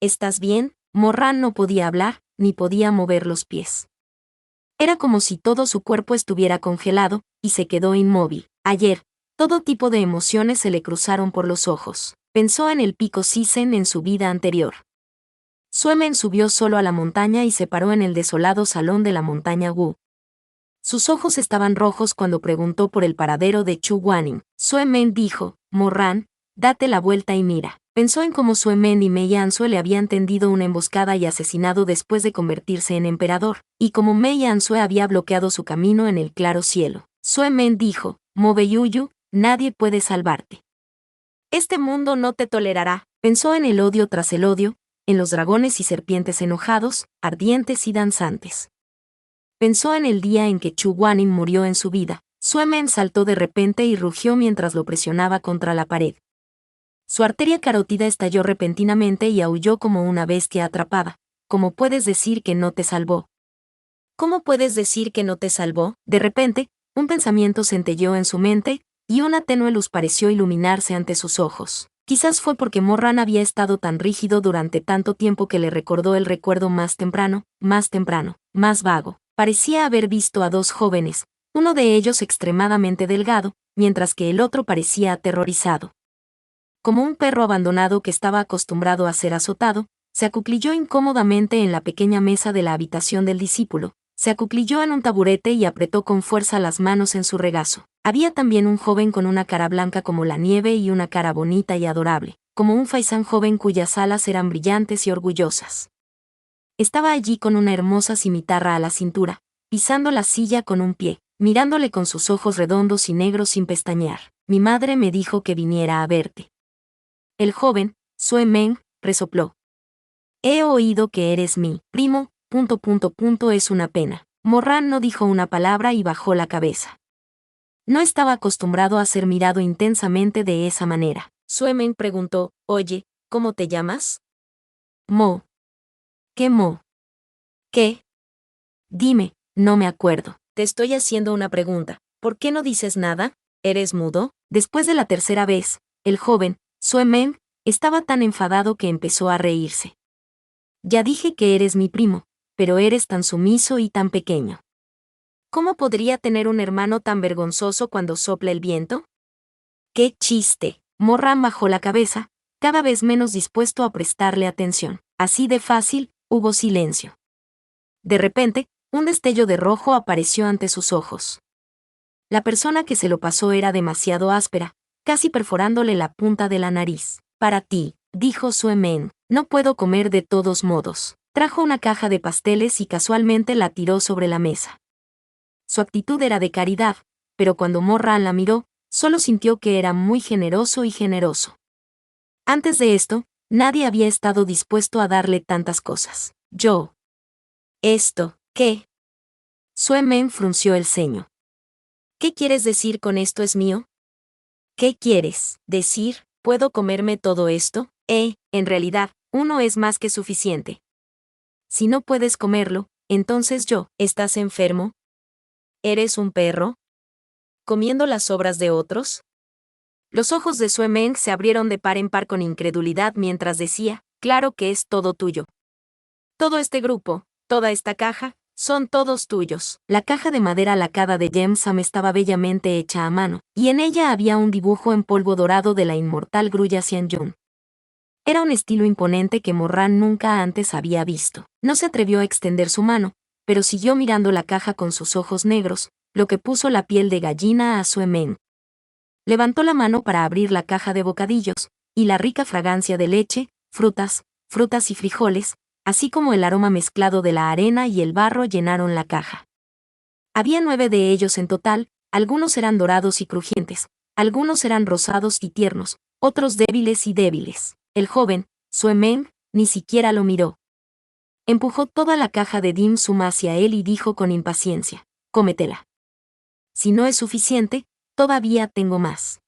¿Estás bien?» Morran no podía hablar, ni podía mover los pies. Era como si todo su cuerpo estuviera congelado, y se quedó inmóvil. Ayer, todo tipo de emociones se le cruzaron por los ojos. Pensó en el pico Sisen en su vida anterior. Sue Meng subió solo a la montaña y se paró en el desolado salón de la montaña Wu. Sus ojos estaban rojos cuando preguntó por el paradero de Chu Guanin. Sue Meng dijo: «Morran, date la vuelta y mira». Pensó en cómo Sue Meng y Mei Anzue le habían tendido una emboscada y asesinado después de convertirse en emperador, y cómo Mei Anzue había bloqueado su camino en el claro cielo. Sue Meng dijo: «Mobeyuyu, nadie puede salvarte. Este mundo no te tolerará». Pensó en el odio tras el odio, en los dragones y serpientes enojados, ardientes y danzantes. Pensó en el día en que Chu Guanin murió en su vida. Sue Meng saltó de repente y rugió mientras lo presionaba contra la pared. Su arteria carótida estalló repentinamente y aulló como una bestia atrapada. «¿Cómo puedes decir que no te salvó? ¿Cómo puedes decir que no te salvó?» De repente, un pensamiento centelleó en su mente, y una tenue luz pareció iluminarse ante sus ojos. Quizás fue porque Morran había estado tan rígido durante tanto tiempo que le recordó el recuerdo más temprano, más vago. Parecía haber visto a dos jóvenes, uno de ellos extremadamente delgado, mientras que el otro parecía aterrorizado. Como un perro abandonado que estaba acostumbrado a ser azotado, se acuclilló incómodamente en la pequeña mesa de la habitación del discípulo, se acuclilló en un taburete y apretó con fuerza las manos en su regazo. Había también un joven con una cara blanca como la nieve y una cara bonita y adorable, como un faisán joven cuyas alas eran brillantes y orgullosas. Estaba allí con una hermosa cimitarra a la cintura, pisando la silla con un pie, mirándole con sus ojos redondos y negros sin pestañear. «Mi madre me dijo que viniera a verte». El joven, Sue Meng, resopló. «He oído que eres mi primo, ... Es una pena». Morran no dijo una palabra y bajó la cabeza. No estaba acostumbrado a ser mirado intensamente de esa manera. Sue Meng preguntó: «Oye, ¿cómo te llamas?» «Mo». «¿Qué Mo? ¿Qué?» «Dime, no me acuerdo». «Te estoy haciendo una pregunta. ¿Por qué no dices nada? ¿Eres mudo?» Después de la tercera vez, el joven, Sue Meng, estaba tan enfadado que empezó a reírse. «Ya dije que eres mi primo, pero eres tan sumiso y tan pequeño. ¿Cómo podría tener un hermano tan vergonzoso cuando sopla el viento?» «¡Qué chiste!». Morran bajó la cabeza, cada vez menos dispuesto a prestarle atención. Así de fácil, hubo silencio. De repente, un destello de rojo apareció ante sus ojos. La persona que se lo pasó era demasiado áspera, casi perforándole la punta de la nariz. «Para ti», dijo Sue Meng. «No puedo comer de todos modos». Trajo una caja de pasteles y casualmente la tiró sobre la mesa. Su actitud era de caridad, pero cuando Morran la miró, solo sintió que era muy generoso y generoso. Antes de esto, nadie había estado dispuesto a darle tantas cosas. «Yo». «¿Esto qué?» Sue Meng frunció el ceño. «¿Qué quieres decir con esto es mío?» «¿Qué quieres decir? ¿Puedo comerme todo esto?» En realidad, uno es más que suficiente. Si no puedes comerlo, entonces yo. ¿Estás enfermo? ¿Eres un perro? ¿Comiendo las sobras de otros?» Los ojos de Sue Meng se abrieron de par en par con incredulidad mientras decía: «Claro que es todo tuyo. Todo este grupo, toda esta caja, son todos tuyos». La caja de madera lacada de Yemsam estaba bellamente hecha a mano, y en ella había un dibujo en polvo dorado de la inmortal grulla Xianyun. Era un estilo imponente que Morran nunca antes había visto. No se atrevió a extender su mano, pero siguió mirando la caja con sus ojos negros, lo que puso la piel de gallina a Sue Meng. Levantó la mano para abrir la caja de bocadillos, y la rica fragancia de leche, frutas y frijoles, así como el aroma mezclado de la arena y el barro llenaron la caja. Había 9 de ellos en total, algunos eran dorados y crujientes, algunos eran rosados y tiernos, otros débiles y débiles. El joven, Sue Meng, ni siquiera lo miró. Empujó toda la caja de dim sum hacia él y dijo con impaciencia: cómetela. Si no es suficiente, todavía tengo más.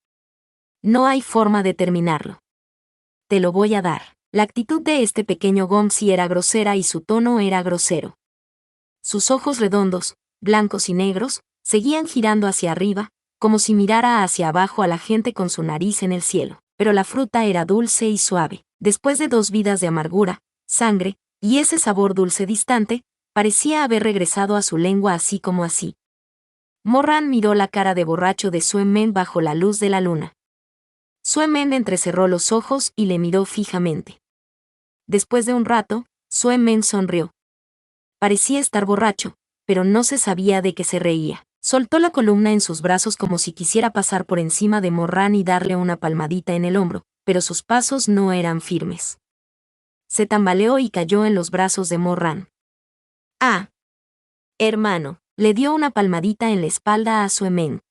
No hay forma de terminarlo. Te lo voy a dar. La actitud de este pequeño Gomsi era grosera y su tono era grosero. Sus ojos redondos, blancos y negros, seguían girando hacia arriba, como si mirara hacia abajo a la gente con su nariz en el cielo. Pero la fruta era dulce y suave. Después de 2 vidas de amargura, sangre, y ese sabor dulce distante, parecía haber regresado a su lengua así como así. Morran miró la cara de borracho de Sue Men bajo la luz de la luna. Sue Men entrecerró los ojos y le miró fijamente. Después de un rato, Sue Men sonrió. Parecía estar borracho, pero no se sabía de qué se reía. Soltó la columna en sus brazos como si quisiera pasar por encima de Morran y darle una palmadita en el hombro, pero sus pasos no eran firmes. Se tambaleó y cayó en los brazos de Morran. «Ah, hermano», le dio una palmadita en la espalda a Sue Men.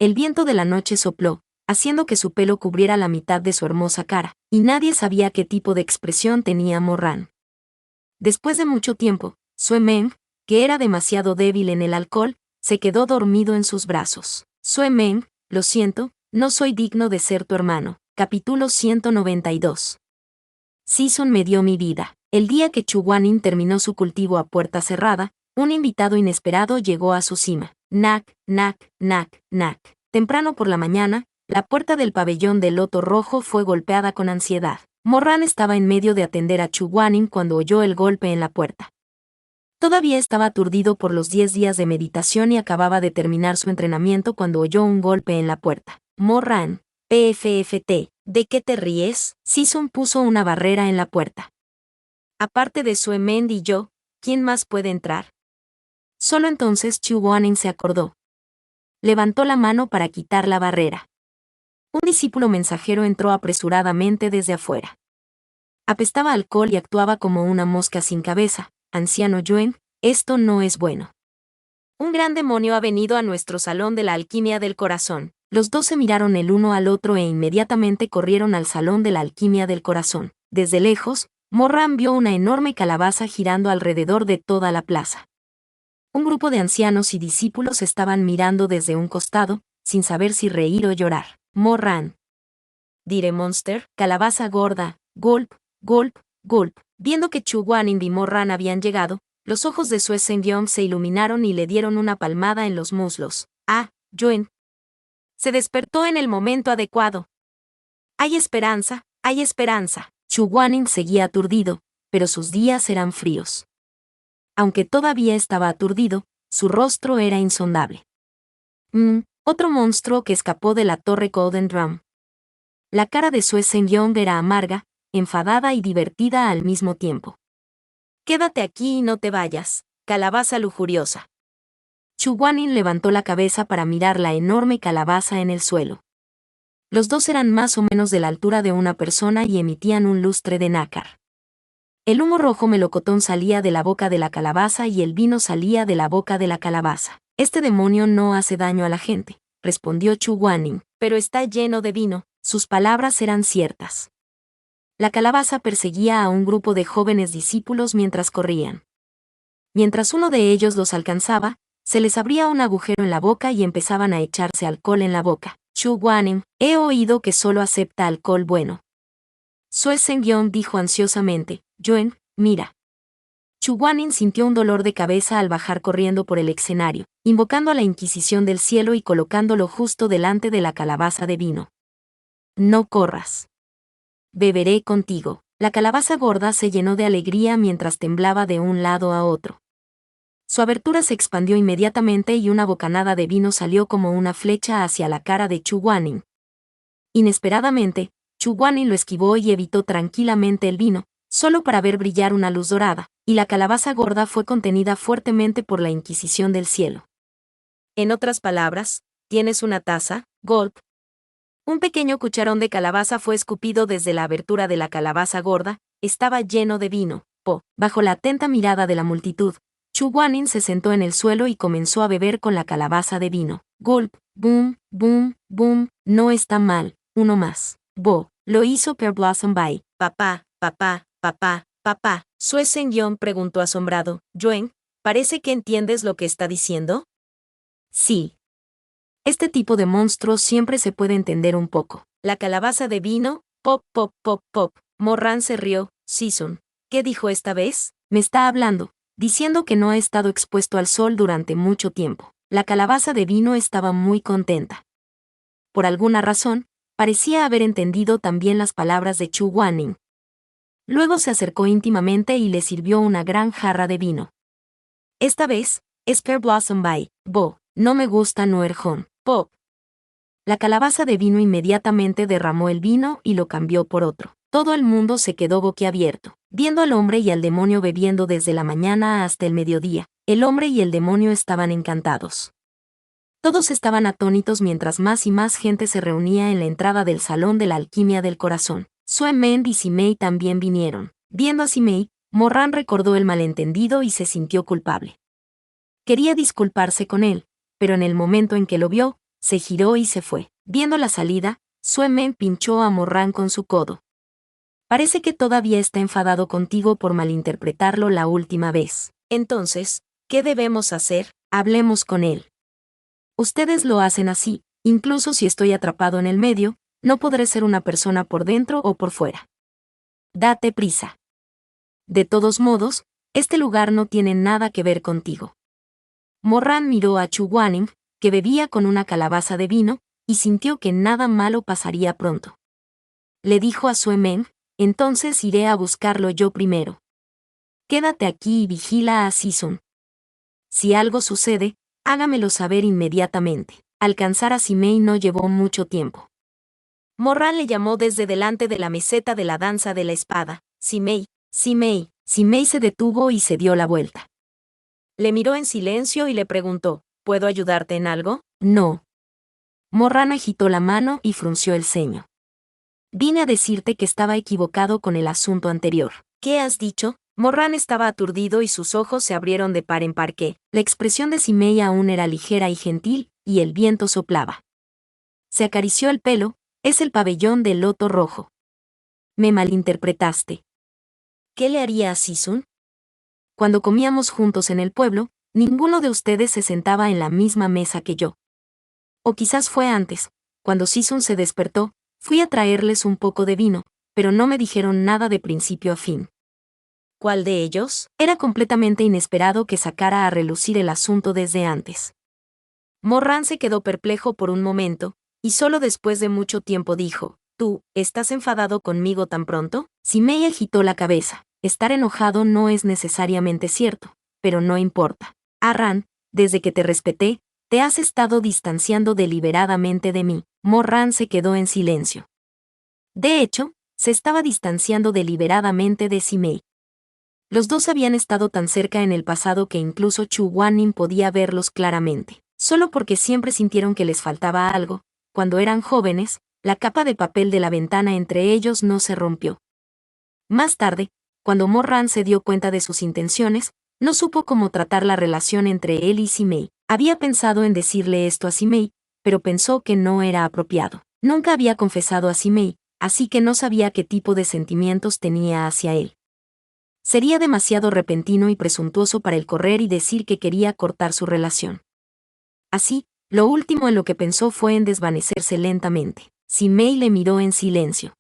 El viento de la noche sopló, haciendo que su pelo cubriera la mitad de su hermosa cara, y nadie sabía qué tipo de expresión tenía Morran. Después de mucho tiempo, Sue Men, que era demasiado débil en el alcohol, se quedó dormido en sus brazos. Sue Men, lo siento, no soy digno de ser tu hermano. Capítulo 192. Season me dio mi vida. El día que Chu Guanin terminó su cultivo a puerta cerrada, un invitado inesperado llegó a su cima. Knack, knack, knack, knack. Temprano por la mañana, la puerta del pabellón del loto rojo fue golpeada con ansiedad. Morran estaba en medio de atender a Chu Guanin cuando oyó el golpe en la puerta. Todavía estaba aturdido por los 10 días de meditación y acababa de terminar su entrenamiento cuando oyó un golpe en la puerta. Morran, PFFT, ¿de qué te ríes? Season puso una barrera en la puerta. Aparte de Sue Men y yo, ¿quién más puede entrar? Solo entonces Chu Guanin se acordó. Levantó la mano para quitar la barrera. Un discípulo mensajero entró apresuradamente desde afuera. Apestaba alcohol y actuaba como una mosca sin cabeza. Anciano Yuen, esto no es bueno. Un gran demonio ha venido a nuestro salón de la alquimia del corazón. Los dos se miraron el uno al otro e inmediatamente corrieron al salón de la alquimia del corazón. Desde lejos, Morran vio una enorme calabaza girando alrededor de toda la plaza. Un grupo de ancianos y discípulos estaban mirando desde un costado, sin saber si reír o llorar. Morran. Dire Monster, calabaza gorda, gulp, gulp, gulp. Viendo que Chu Guanin y Morran habían llegado, los ojos de Sue Sengyong se iluminaron y le dieron una palmada en los muslos. «Ah, Yuen». Se despertó en el momento adecuado. «Hay esperanza, hay esperanza». Chu Guanin seguía aturdido, pero sus días eran fríos. Aunque todavía estaba aturdido, su rostro era insondable. Otro monstruo que escapó de la torre Golden Drum. La cara de Sue Sengyong era amarga, enfadada y divertida al mismo tiempo. «Quédate aquí y no te vayas, calabaza lujuriosa». Chu Guanin levantó la cabeza para mirar la enorme calabaza en el suelo. Los dos eran más o menos de la altura de una persona y emitían un lustre de nácar. El humo rojo melocotón salía de la boca de la calabaza y el vino salía de la boca de la calabaza. «Este demonio no hace daño a la gente», respondió Chu Guanin, «pero está lleno de vino». Sus palabras eran ciertas. La calabaza perseguía a un grupo de jóvenes discípulos mientras corrían. Mientras uno de ellos los alcanzaba, se les abría un agujero en la boca y empezaban a echarse alcohol en la boca. Chu Guanin, he oído que solo acepta alcohol bueno. Sue Sengyong dijo ansiosamente, Yuen, mira. Chu Guanin sintió un dolor de cabeza al bajar corriendo por el escenario, invocando a la Inquisición del cielo y colocándolo justo delante de la calabaza de vino. No corras. Beberé contigo. La calabaza gorda se llenó de alegría mientras temblaba de un lado a otro. Su abertura se expandió inmediatamente y una bocanada de vino salió como una flecha hacia la cara de Chu Guanin. Inesperadamente, Chu Guanin lo esquivó y evitó tranquilamente el vino, solo para ver brillar una luz dorada, y la calabaza gorda fue contenida fuertemente por la Inquisición del cielo. En otras palabras, ¿tienes una taza? Gulp. Un pequeño cucharón de calabaza fue escupido desde la abertura de la calabaza gorda, estaba lleno de vino. Bajo la atenta mirada de la multitud, Chu Guanin se sentó en el suelo y comenzó a beber con la calabaza de vino. Gulp, boom, boom, boom, no está mal, uno más. Lo hizo Pearl Blossom Bai. Papá, papá, papá, papá. Sue Sengyong preguntó asombrado, Yuen, ¿Parece que entiendes lo que está diciendo? Sí. Este tipo de monstruos siempre se puede entender un poco. La calabaza de vino, pop, pop, pop, pop. Morran se rió. Season. ¿Qué dijo esta vez? Me está hablando, diciendo que no ha estado expuesto al sol durante mucho tiempo. La calabaza de vino estaba muy contenta. Por alguna razón, parecía haber entendido también las palabras de Chu Guaning. Luego se acercó íntimamente y le sirvió una gran jarra de vino. Esta vez, Spear Blossom by Bo. No me gusta Noerjon. Pop. La calabaza de vino inmediatamente derramó el vino y lo cambió por otro. Todo el mundo se quedó boquiabierto, viendo al hombre y al demonio bebiendo desde la mañana hasta el mediodía. El hombre y el demonio estaban encantados. Todos estaban atónitos mientras más y más gente se reunía en la entrada del Salón de la Alquimia del Corazón. Sue Mend y Simei también vinieron. Viendo a Simei, Morran recordó el malentendido y se sintió culpable. Quería disculparse con él, pero en el momento en que lo vio, se giró y se fue. Viendo la salida, Sue Mend pinchó a Morran con su codo. Parece que todavía está enfadado contigo por malinterpretarlo la última vez. Entonces, ¿qué debemos hacer? Hablemos con él. Ustedes lo hacen así, incluso si estoy atrapado en el medio, no podré ser una persona por dentro o por fuera. Date prisa. De todos modos, este lugar no tiene nada que ver contigo. Morran miró a Chu Guaning, que bebía con una calabaza de vino, y sintió que nada malo pasaría pronto. Le dijo a Sue Mend, entonces iré a buscarlo yo primero. Quédate aquí y vigila a Season. Si algo sucede, hágamelo saber inmediatamente. Alcanzar a Simei no llevó mucho tiempo. Morran le llamó desde delante de la meseta de la danza de la espada. Simei, Simei. Simei se detuvo y se dio la vuelta. Le miró en silencio y le preguntó, ¿puedo ayudarte en algo? No. Morran agitó la mano y frunció el ceño. Vine a decirte que estaba equivocado con el asunto anterior. ¿Qué has dicho? Morran estaba aturdido y sus ojos se abrieron de par en par que, la expresión de Simei aún era ligera y gentil, y el viento soplaba. Se acarició el pelo, es el pabellón del loto rojo. Me malinterpretaste. ¿Qué le haría a Season? Cuando comíamos juntos en el pueblo, ninguno de ustedes se sentaba en la misma mesa que yo. O quizás fue antes, cuando Season se despertó, fui a traerles un poco de vino, pero no me dijeron nada de principio a fin. ¿Cuál de ellos? Era completamente inesperado que sacara a relucir el asunto desde antes. Morran se quedó perplejo por un momento, y solo después de mucho tiempo dijo, ¿tú, estás enfadado conmigo tan pronto? Simei agitó la cabeza. Estar enojado no es necesariamente cierto, pero no importa. Arran, desde que te respeté, te has estado distanciando deliberadamente de mí. Morran se quedó en silencio. De hecho, se estaba distanciando deliberadamente de Simei. Los dos habían estado tan cerca en el pasado que incluso Chu Guaning podía verlos claramente. Solo porque siempre sintieron que les faltaba algo, cuando eran jóvenes, la capa de papel de la ventana entre ellos no se rompió. Más tarde, cuando Morran se dio cuenta de sus intenciones, no supo cómo tratar la relación entre él y Simei. Había pensado en decirle esto a Simei, pero pensó que no era apropiado. Nunca había confesado a Simei, así que no sabía qué tipo de sentimientos tenía hacia él. Sería demasiado repentino y presuntuoso para él correr y decir que quería cortar su relación. Así, lo último en lo que pensó fue en desvanecerse lentamente. Simei le miró en silencio.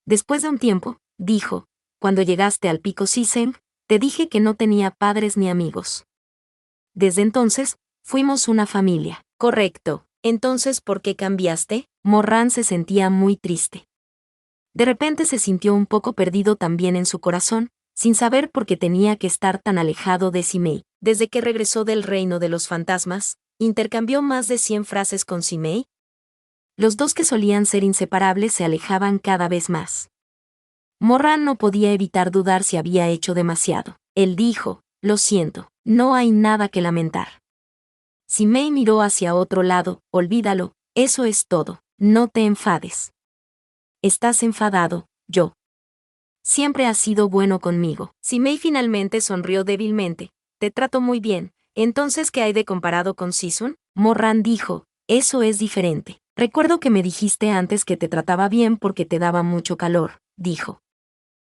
Después de un tiempo, dijo, cuando llegaste al pico Sisem, te dije que no tenía padres ni amigos. Desde entonces, fuimos una familia. Correcto. Entonces, ¿por qué cambiaste? Morran se sentía muy triste. De repente se sintió un poco perdido también en su corazón, sin saber por qué tenía que estar tan alejado de Simei. Desde que regresó del reino de los fantasmas, intercambió más de 100 frases con Simei. Los dos que solían ser inseparables se alejaban cada vez más. Morran no podía evitar dudar si había hecho demasiado. Él dijo, lo siento, no hay nada que lamentar. Simei miró hacia otro lado, olvídalo, eso es todo, no te enfades. Estás enfadado, yo. Siempre has sido bueno conmigo. Simei finalmente sonrió débilmente. Te trato muy bien. Entonces, ¿qué hay de comparado con Season? Morran dijo, eso es diferente. Recuerdo que me dijiste antes que te trataba bien porque te daba mucho calor, dijo.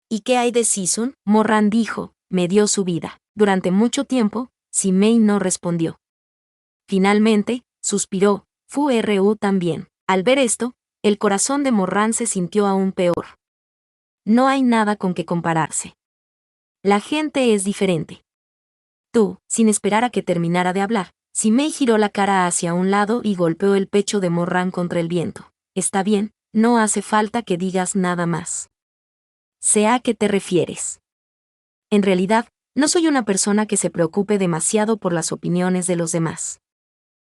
¿Y qué hay de Season? Morran dijo, me dio su vida. Durante mucho tiempo, Simei no respondió. Finalmente, suspiró, Fu-Ru también. Al ver esto, el corazón de Morran se sintió aún peor. No hay nada con que compararse. La gente es diferente. Tú, sin esperar a que terminara de hablar, Simei giró la cara hacia un lado y golpeó el pecho de Morran contra el viento. Está bien, no hace falta que digas nada más. Sé a qué te refieres. En realidad, no soy una persona que se preocupe demasiado por las opiniones de los demás.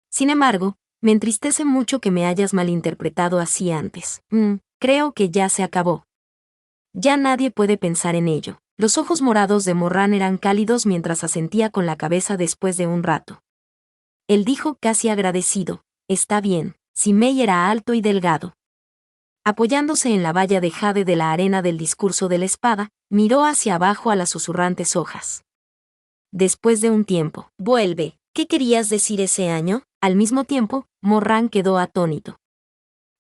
Sin embargo, me entristece mucho que me hayas malinterpretado así antes. Creo que ya se acabó. Ya nadie puede pensar en ello. Los ojos morados de Morran eran cálidos mientras asentía con la cabeza después de un rato. Él dijo casi agradecido, está bien. Simei era alto y delgado. Apoyándose en la valla de jade de la arena del discurso de la espada, miró hacia abajo a las susurrantes hojas. Después de un tiempo, vuelve. ¿Qué querías decir ese año? Al mismo tiempo, Morran quedó atónito.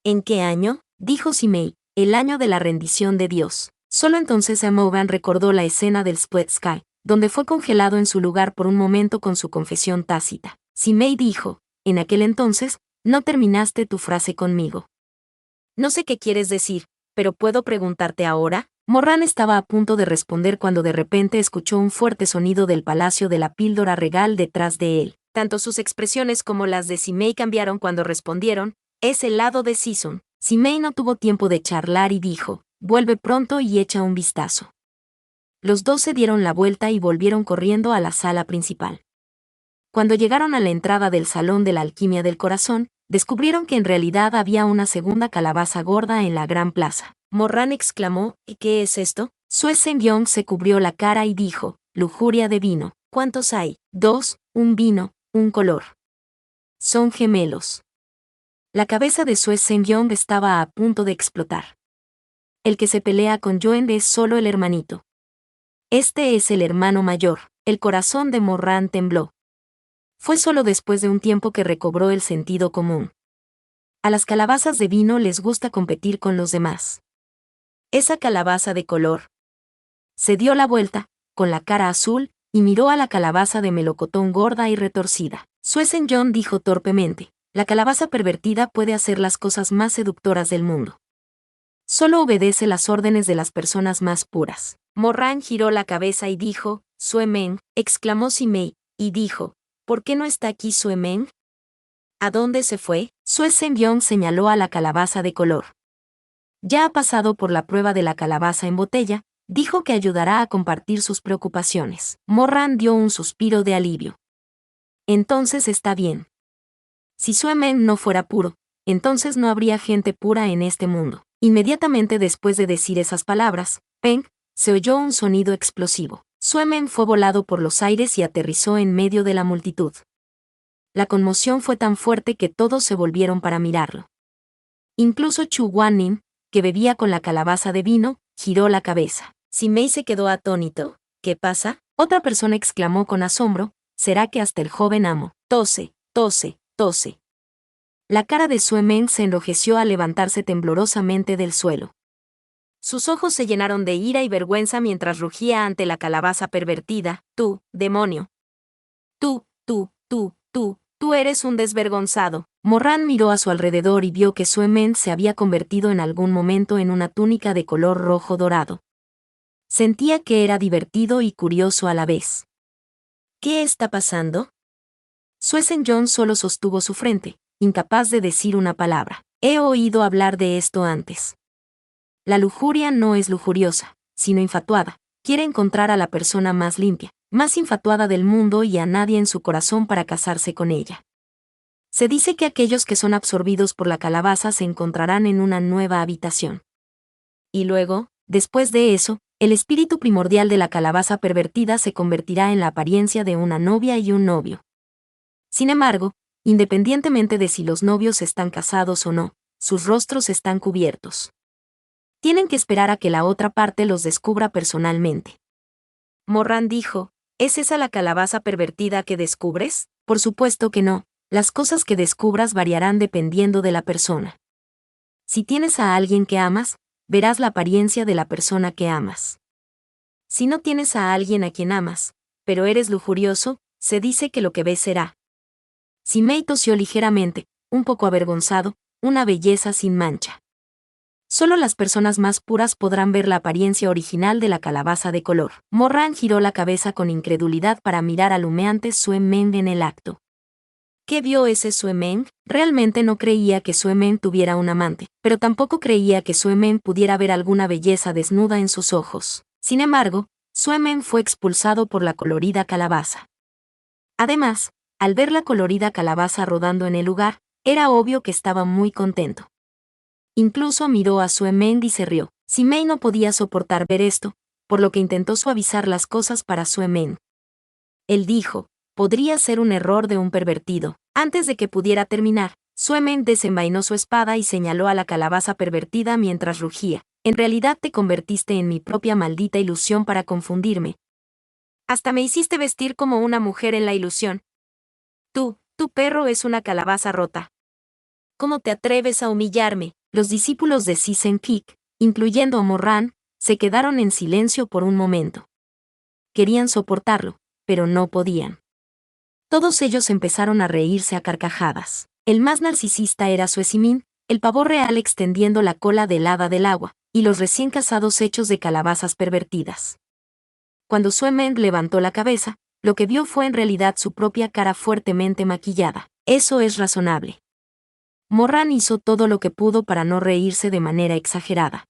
¿En qué año? Dijo Simei, el año de la rendición de Dios. Solo entonces Morran recordó la escena del Split Sky, donde fue congelado en su lugar por un momento con su confesión tácita. Simei dijo, en aquel entonces, no terminaste tu frase conmigo. No sé qué quieres decir, pero ¿puedo preguntarte ahora? Morran estaba a punto de responder cuando de repente escuchó un fuerte sonido del palacio de la píldora regal detrás de él. Tanto sus expresiones como las de Simei cambiaron cuando respondieron, es el lado de Season. Simei no tuvo tiempo de charlar y dijo, vuelve pronto y echa un vistazo. Los dos se dieron la vuelta y volvieron corriendo a la sala principal. Cuando llegaron a la entrada del Salón de la Alquimia del Corazón, descubrieron que en realidad había una segunda calabaza gorda en la gran plaza. Morran exclamó, ¿y qué es esto? Sue Seong se cubrió la cara y dijo, lujuria de vino. ¿Cuántos hay? 2, un vino, un color. Son gemelos. La cabeza de Sue Seong estaba a punto de explotar. El que se pelea con Yoen es solo el hermanito. Este es el hermano mayor. El corazón de Morran tembló. Fue solo después de un tiempo que recobró el sentido común. A las calabazas de vino les gusta competir con los demás. Esa calabaza de color. Se dio la vuelta, con la cara azul, y miró a la calabaza de melocotón gorda y retorcida. Sue Seong dijo torpemente, la calabaza pervertida puede hacer las cosas más seductoras del mundo. Solo obedece las órdenes de las personas más puras. Morran giró la cabeza y dijo, Sue-men, exclamó Simei, y dijo, ¿por qué no está aquí Sue-men? ¿A dónde se fue? Sue Seong señaló a la calabaza de color. Ya ha pasado por la prueba de la calabaza en botella, dijo que ayudará a compartir sus preocupaciones. Morran dio un suspiro de alivio. Entonces está bien. Si Sue-men no fuera puro, entonces no habría gente pura en este mundo. Inmediatamente después de decir esas palabras, Peng, se oyó un sonido explosivo. Sue-men fue volado por los aires y aterrizó en medio de la multitud. La conmoción fue tan fuerte que todos se volvieron para mirarlo. Incluso Chu Guanyin, que bebía con la calabaza de vino, giró la cabeza. Simei se quedó atónito. ¿Qué pasa? Otra persona exclamó con asombro, ¿será que hasta el joven amo? Tose, tose, tose. La cara de Sue-men se enrojeció al levantarse temblorosamente del suelo. Sus ojos se llenaron de ira y vergüenza mientras rugía ante la calabaza pervertida. Tú, demonio. Tú eres un desvergonzado. Morran miró a su alrededor y vio que Sue-men se había convertido en algún momento en una túnica de color rojo dorado. Sentía que era divertido y curioso a la vez. ¿Qué está pasando? Sue Seong solo sostuvo su frente, incapaz de decir una palabra. He oído hablar de esto antes. La lujuria no es lujuriosa, sino infatuada. Quiere encontrar a la persona más limpia, más infatuada del mundo y a nadie en su corazón para casarse con ella. Se dice que aquellos que son absorbidos por la calabaza se encontrarán en una nueva habitación. Y luego, después de eso, el espíritu primordial de la calabaza pervertida se convertirá en la apariencia de una novia y un novio. Sin embargo, independientemente de si los novios están casados o no, sus rostros están cubiertos. Tienen que esperar a que la otra parte los descubra personalmente. Morran dijo, ¿es esa la calabaza pervertida que descubres? Por supuesto que no, las cosas que descubras variarán dependiendo de la persona. Si tienes a alguien que amas, verás la apariencia de la persona que amas. Si no tienes a alguien a quien amas, pero eres lujurioso, se dice que lo que ves será. Simei tosió ligeramente, un poco avergonzado, una belleza sin mancha. Solo las personas más puras podrán ver la apariencia original de la calabaza de color. Morran giró la cabeza con incredulidad para mirar al humeante Sue Meng en el acto. ¿Qué vio ese Sue Meng? Realmente no creía que Sue Meng tuviera un amante, pero tampoco creía que Sue Meng pudiera ver alguna belleza desnuda en sus ojos. Sin embargo, Sue Meng fue expulsado por la colorida calabaza. Además, al ver la colorida calabaza rodando en el lugar, era obvio que estaba muy contento. Incluso miró a Sue Meng y se rió. Simei no podía soportar ver esto, por lo que intentó suavizar las cosas para Sue Meng. Él dijo, podría ser un error de un pervertido. Antes de que pudiera terminar, Sue Meng desenvainó su espada y señaló a la calabaza pervertida mientras rugía. En realidad te convertiste en mi propia maldita ilusión para confundirme. Hasta me hiciste vestir como una mujer en la ilusión. Tu perro es una calabaza rota. ¿Cómo te atreves a humillarme? Los discípulos de Sisen-Kik, incluyendo a Morran, se quedaron en silencio por un momento. Querían soportarlo, pero no podían. Todos ellos empezaron a reírse a carcajadas. El más narcisista era Sue Simin, el pavo real extendiendo la cola del hada del agua, y los recién casados hechos de calabazas pervertidas. Cuando Sue Meng levantó la cabeza, lo que vio fue en realidad su propia cara fuertemente maquillada. Eso es razonable. Morran hizo todo lo que pudo para no reírse de manera exagerada.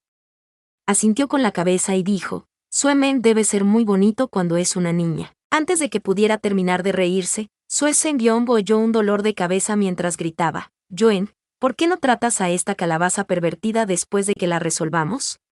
Asintió con la cabeza y dijo, Sue Meng debe ser muy bonito cuando es una niña. Antes de que pudiera terminar de reírse, Sue Sengyong oyó un dolor de cabeza mientras gritaba, Joen, ¿por qué no tratas a esta calabaza pervertida después de que la resolvamos?